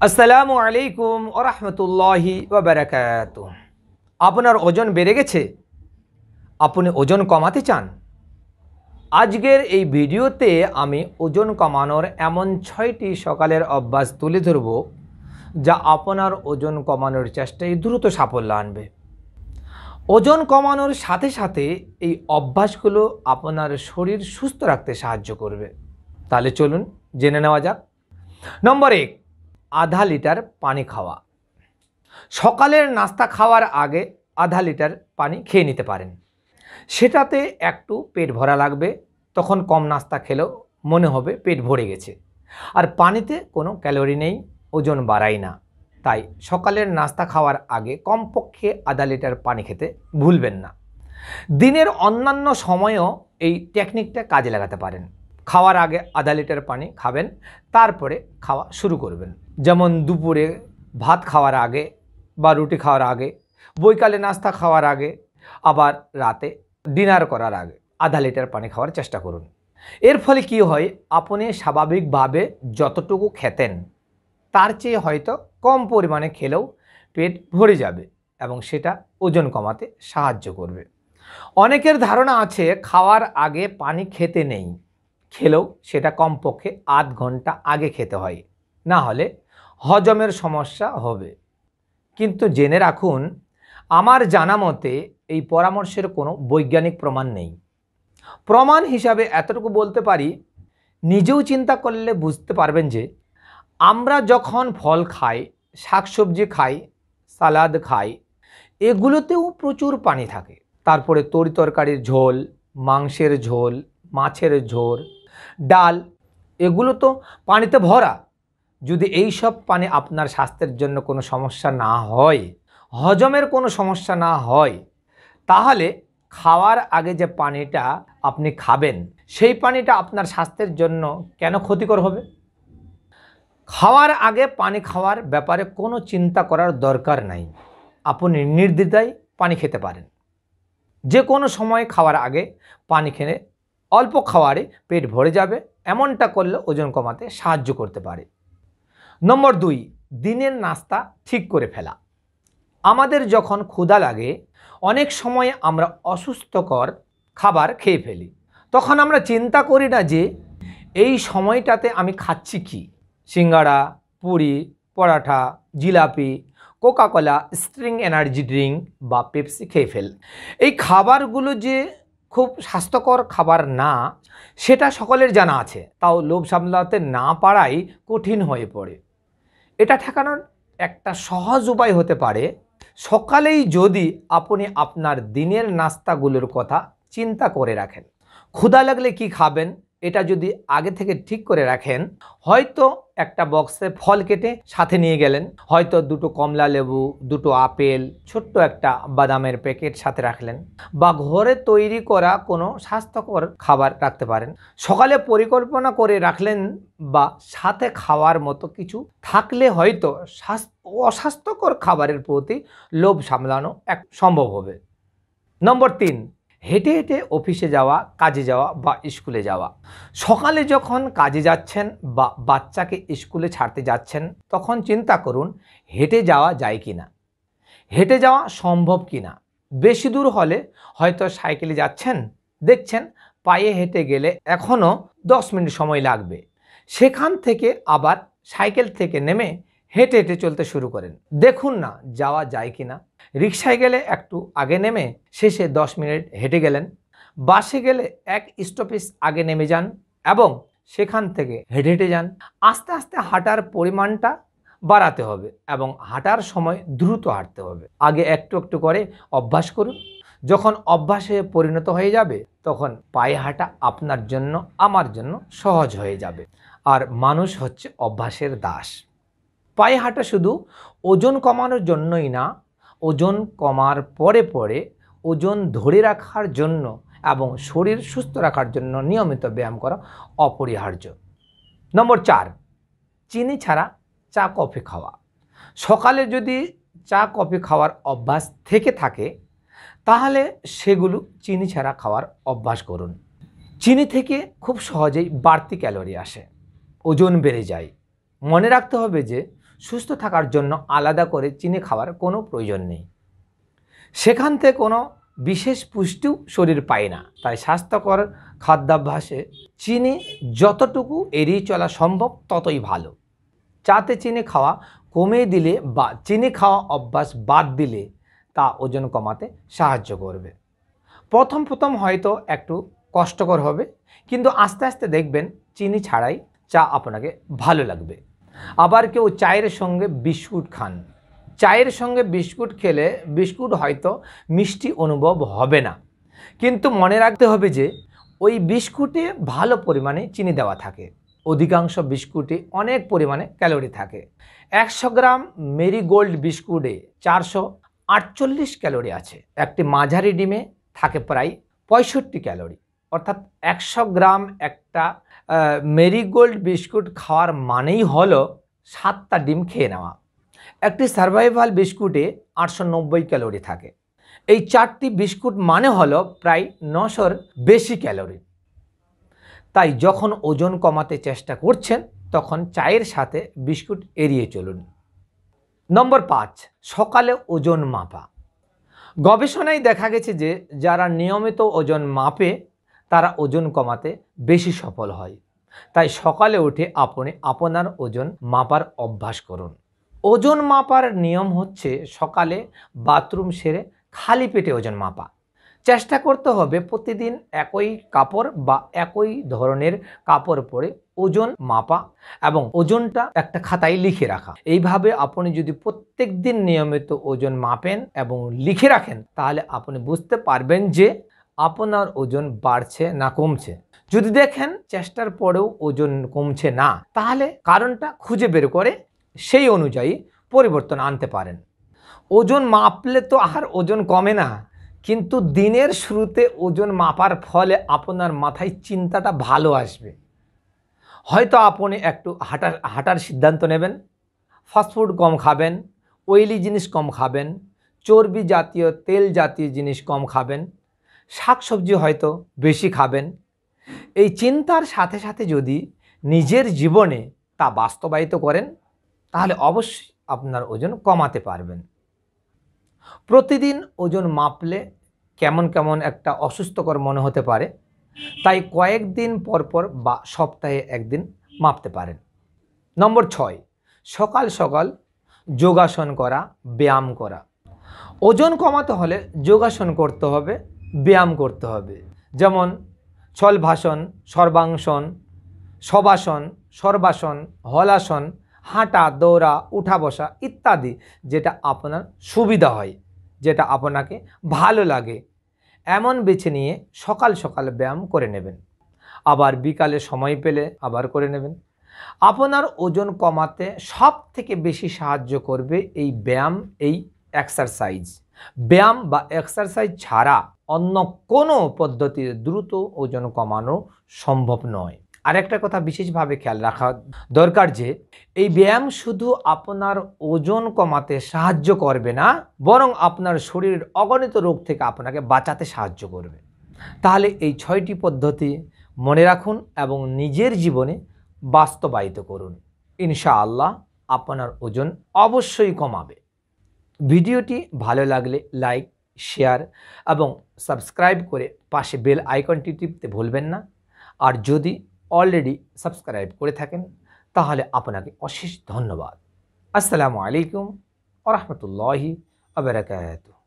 আসসালামু আলাইকুম ওয়া রাহমাতুল্লাহি ওয়া বারাকাতুহু। আপনার ওজন বেড়ে গেছে? আপনি ওজন কমাতে চান? আজকের এই ভিডিওতে আমি ওজন কমানোর এমন 6টি সকালের অভ্যাস তুলে ধরব যা আপনার ওজন কমানোর চেষ্টায় দ্রুত সাফল্য আনবে। ওজন কমানোর সাথে সাথে এই অভ্যাসগুলো আপনার শরীর সুস্থ রাখতে সাহায্য করবে। তাহলে চলুন জেনে নেওয়া যাক। নম্বর 1, আধা লিটার পানি খাওয়া। সকালের নাস্তা খাওয়ার আগে আধা লিটার পানি খেয়ে নিতে পারেন। সেটাতে একটু পেট ভরা লাগবে, তখন কম নাস্তা খেলেও মনে হবে পেট ভরে গেছে। আর পানিতে কোনো ক্যালোরি নেই, ওজন বাড়ায় না। তাই সকালের নাস্তা খাওয়ার আগে কমপক্ষে আধা লিটার পানি খেতে ভুলবেন না। দিনের অন্যান্য সময়েও এই টেকনিকটা কাজে লাগাতে পারেন। খাওয়ার আগে আধা লিটার পানি খাবেন, তারপরে খাওয়া শুরু করবেন। যেমন দুপুরে ভাত খাওয়ার আগে বা রুটি খাওয়ার আগে, বৈকালে নাস্তা খাওয়ার আগে, আবার রাতে ডিনার করার আগে আধা লিটার পানি খাওয়ার চেষ্টা করুন। এর ফলে কি হয়, আপনি স্বাভাবিকভাবে যতটুকু খেতেন তার চেয়ে হয়তো কম পরিমাণে খেলেও পেট ভরে যাবে এবং সেটা ওজন কমাতে সাহায্য করবে। অনেকের ধারণা আছে খাওয়ার আগে পানি খেতে নেই, খেলেও সেটা কমপক্ষে আধ ঘন্টা আগে খেতে হয়, না হলে হজমের সমস্যা হবে। কিন্তু জেনে রাখুন, আমার জানা মতে এই পরামর্শের কোনো বৈজ্ঞানিক প্রমাণ নেই। প্রমাণ হিসাবে এতটুকু বলতে পারি, নিজেও চিন্তা করলে বুঝতে পারবেন যে আমরা যখন ফল খাই, শাকসবজি খাই, সালাদ খাই, এগুলোতেও প্রচুর পানি থাকে। তারপরে তরিতরকারির ঝোল, মাংসের ঝোল, মাছের ঝোল, ডাল, এগুলো তো পানিতে ভরা। যদি এই সব পানি আপনার স্বাস্থ্যের জন্য কোনো সমস্যা না হয়, হজমের কোনো সমস্যা না হয়, তাহলে খাওয়ার আগে যে পানিটা আপনি খাবেন সেই পানিটা আপনার স্বাস্থ্যের জন্য কেন ক্ষতিকর হবে? খাওয়ার আগে পানি খাওয়ার ব্যাপারে কোনো চিন্তা করার দরকার নাই। আপনি নির্দ্বিধায় পানি খেতে পারেন। যে কোনো সময় খাওয়ার আগে পানি খেলে অল্প খাওয়ারে পেট ভরে যাবে। এমনটা করলে ওজন কমাতে সাহায্য করতে পারে। নম্বর 2, দিনের নাস্তা ঠিক করে ফেলা। আমাদের যখন ক্ষুধা লাগে, অনেক সময় আমরা অসুস্থকর খাবার খেয়ে ফেলি। তখন আমরা চিন্তা করি না যে এই সময়টাতে আমি খাচ্ছি কি। Singara, puri, paratha, jilapi, coca cola, string energy drink বা পেপসি খেয়ে ফেল। এই খাবারগুলো যে খুব স্বাস্থ্যকর খাবার না, সেটা সকলের জানা আছে, তাও লোভ সামলাতে না পারাই কঠিন হয়ে পড়ে। এটা ঠেকানোর একটা সহজ উপায় হতে পারে, সকালেই যদি আপনি আপনার দিনের নাস্তাগুলোর কথা চিন্তা করে রাখেন। ক্ষুধা লাগলে কি খাবেন এটা যদি আগে থেকে ঠিক করে রাখেন, হয়তো একটা বক্সে ফল কেটে সাথে নিয়ে গেলেন, হয়তো 2টো কমলা লেবু, 2টো আপেল, ছোট্ট একটা বাদামের প্যাকেট সাথে রাখলেন, বা ঘরে তৈরি করা কোনো স্বাস্থ্যকর খাবার রাখতে পারেন। সকালে পরিকল্পনা করে রাখলেন বা সাথে খাওয়ার মতো কিছু থাকলে হয়তো অস্বাস্থ্যকর খাবারের প্রতি লোভ সামলানো সম্ভব হবে। নম্বর 3, হেঁটে হেঁটে অফিসে যাওয়া, কাজে যাওয়া বা স্কুলে যাওয়া। সকালে যখন কাজে যাচ্ছেন বা বাচ্চাকে স্কুলে ছাড়তে যাচ্ছেন, তখন চিন্তা করুন হেঁটে যাওয়া যায় কি না, হেঁটে যাওয়া সম্ভব কি না। বেশি দূর হলে হয়তো সাইকেলে যাচ্ছেন, দেখছেন পায়ে হেঁটে গেলে এখনও 10 মিনিট সময় লাগবে। সেখান থেকে আবার সাইকেল থেকে নেমে হেঁটে হেঁটে চলতে শুরু করেন, দেখুন না যাওয়া যায় কি না। রিক্সায় গেলে একটু আগে নেমে শেষে 10 মিনিট হেঁটে গেলেন। বাসে গেলে 1 স্টপেজ আগে নেমে যান এবং সেখান থেকে হেঁটে হেঁটে যান। আস্তে আস্তে হাঁটার পরিমাণটা বাড়াতে হবে এবং হাঁটার সময় দ্রুত হাঁটতে হবে। আগে একটু একটু করে অভ্যাস করুন। যখন অভ্যাসে পরিণত হয়ে যাবে, তখন পায়ে হাঁটা আপনার জন্য, আমার জন্য সহজ হয়ে যাবে। আর মানুষ হচ্ছে অভ্যাসের দাস। পায়ে হাঁটা শুধু ওজন কমানোর জন্যই না, ওজন কমার পরে পরে ওজন ধরে রাখার জন্য এবং শরীর সুস্থ রাখার জন্য নিয়মিত ব্যায়াম করা অপরিহার্য। নম্বর 4, চিনি ছাড়া চা কফি খাওয়া। সকালে যদি চা কফি খাওয়ার অভ্যাস থেকে থাকে, তাহলে সেগুলো চিনি ছাড়া খাওয়ার অভ্যাস করুন। চিনি থেকে খুব সহজেই বাড়তি ক্যালোরি আসে, ওজন বেড়ে যায়। মনে রাখতে হবে যে সুস্থ থাকার জন্য আলাদা করে চিনি খাওয়ার কোনো প্রয়োজন নেই। সেখান থেকে কোনো বিশেষ পুষ্টিও শরীর পায় না। তাই স্বাস্থ্যকর খাদ্যাভ্যাসে চিনি যতটুকু এড়িয়ে চলা সম্ভব ততই ভালো। চাতে চিনি খাওয়া কমিয়ে দিলে বা চিনি খাওয়া অভ্যাস বাদ দিলে তা ওজন কমাতে সাহায্য করবে। প্রথম হয়তো একটু কষ্টকর হবে, কিন্তু আস্তে আস্তে দেখবেন চিনি ছাড়াই চা আপনাকে ভালো লাগবে। আবার কেউ চায়ের সঙ্গে বিস্কুট খান। চায়ের সঙ্গে বিস্কুট খেলে বিস্কুট হয়তো মিষ্টি অনুভব হবে না, কিন্তু মনে রাখতে হবে যে ওই বিস্কুটে ভালো পরিমাণে চিনি দেওয়া থাকে। অধিকাংশ বিস্কুটে অনেক পরিমাণে ক্যালোরি থাকে। 100 গ্রাম মেরিগোল্ড বিস্কুটে 448 ক্যালোরি আছে। একটি মাঝারি ডিমে থাকে প্রায় 65 ক্যালোরি। অর্থাৎ 100 গ্রাম একটা মেরিগোল্ড বিস্কুট খাওয়ার মানেই হলো 7টা ডিম খেয়ে নেওয়া। একটি সার্ভাইভাল বিস্কুটে 890 ক্যালোরি থাকে। এই 4টি বিস্কুট মানে হলো প্রায় 900-র বেশি ক্যালোরি। তাই যখন ওজন কমাতে চেষ্টা করছেন তখন চায়ের সাথে বিস্কুট এড়িয়ে চলুন। নম্বর 5, সকালে ওজন মাপা। গবেষণায় দেখা গেছে যে যারা নিয়মিত ওজন মাপে তারা ওজন কমাতে বেশি সফল হয়। তাই সকালে উঠে আপনি আপনার ওজন মাপার অভ্যাস করুন। ওজন মাপার নিয়ম হচ্ছে সকালে বাথরুম সেরে খালি পেটে ওজন মাপা। চেষ্টা করতে হবে প্রতিদিন একই কাপড় বা একই ধরনের কাপড় পরে ওজন মাপা এবং ওজনটা একটা খাতায় লিখে রাখা। এইভাবে আপনি যদি প্রত্যেক দিন নিয়মিত ওজন মাপেন এবং লিখে রাখেন তাহলে আপনি বুঝতে পারবেন যে আপনার ওজন বাড়ছে না কমছে। যদি দেখেন চেষ্টার পরেও ওজন কমছে না, তাহলে কারণটা খুঁজে বের করে সেই অনুযায়ী পরিবর্তন আনতে পারেন। ওজন মাপলে তো আর ওজন কমে না, কিন্তু দিনের শুরুতে ওজন মাপার ফলে আপনার মাথায় চিন্তাটা ভালো আসবে। হয়তো আপনি একটু হাঁটার সিদ্ধান্ত নেবেন, ফাস্টফুড কম খাবেন, অয়েলি জিনিস কম খাবেন, চর্বি জাতীয় তেল জাতীয় জিনিস কম খাবেন, শাকসবজি হয়তো বেশি খাবেন। এই চিন্তার সাথে সাথে যদি নিজের জীবনে তা বাস্তবায়িত করেন তাহলে অবশ্যই আপনার ওজন কমাতে পারবেন। প্রতিদিন ওজন মাপলে কেমন একটা অসুস্থকর মনে হতে পারে, তাই কয়েকদিন পর বা সপ্তাহে একদিন মাপতে পারেন। নম্বর 6, সকাল সকাল যোগাসন করা, ব্যায়াম করা। ওজন কমাতে হলে যোগাসন করতে হবে, ব্যায়াম করতে হবে। যেমন ছলভাসন, সর্বাঙ্গসন, শবাসন, সর্বাসন, হলাসন, হাঁটা, দৌড়া, উঠা বসা ইত্যাদি, যেটা আপনার সুবিধা হয়, যেটা আপনাকে ভালো লাগে এমন বেছে নিয়ে সকাল সকাল ব্যায়াম করে নেবেন। আবার বিকালে সময় পেলে আবার করে নেবেন। আপনার ওজন কমাতে সব থেকে বেশি সাহায্য করবে এই ব্যায়াম, এই এক্সারসাইজ। ব্যায়াম বা এক্সারসাইজ ছাড়া অন্য কোনো পদ্ধতিতে দ্রুত ওজন কমানো সম্ভব নয়। আরেকটা কথা বিশেষভাবে খেয়াল রাখা দরকার যে এই ব্যায়াম শুধু আপনার ওজন কমাতে সাহায্য করবে না, বরং আপনার শরীরের অগণিত রোগ থেকে আপনাকে বাঁচাতে সাহায্য করবে। তাহলে এই 6টি পদ্ধতি মনে রাখুন এবং নিজের জীবনে বাস্তবায়িত করুন। ইনশাআল্লাহ আপনার ওজন অবশ্যই কমাবে। ভিডিওটি ভালো লাগলে লাইক, শেয়ার এবং সাবস্ক্রাইব করে পাশে বেল আইকনটি টিপতে ভুলবেন না। আর যদি অলরেডি সাবস্ক্রাইব করে থাকেন তাহলে আপনাকে অশেষ ধন্যবাদ। আসসালামু আলাইকুম ওয়া রাহমাতুল্লাহি ওয়া বারাকাতুহু।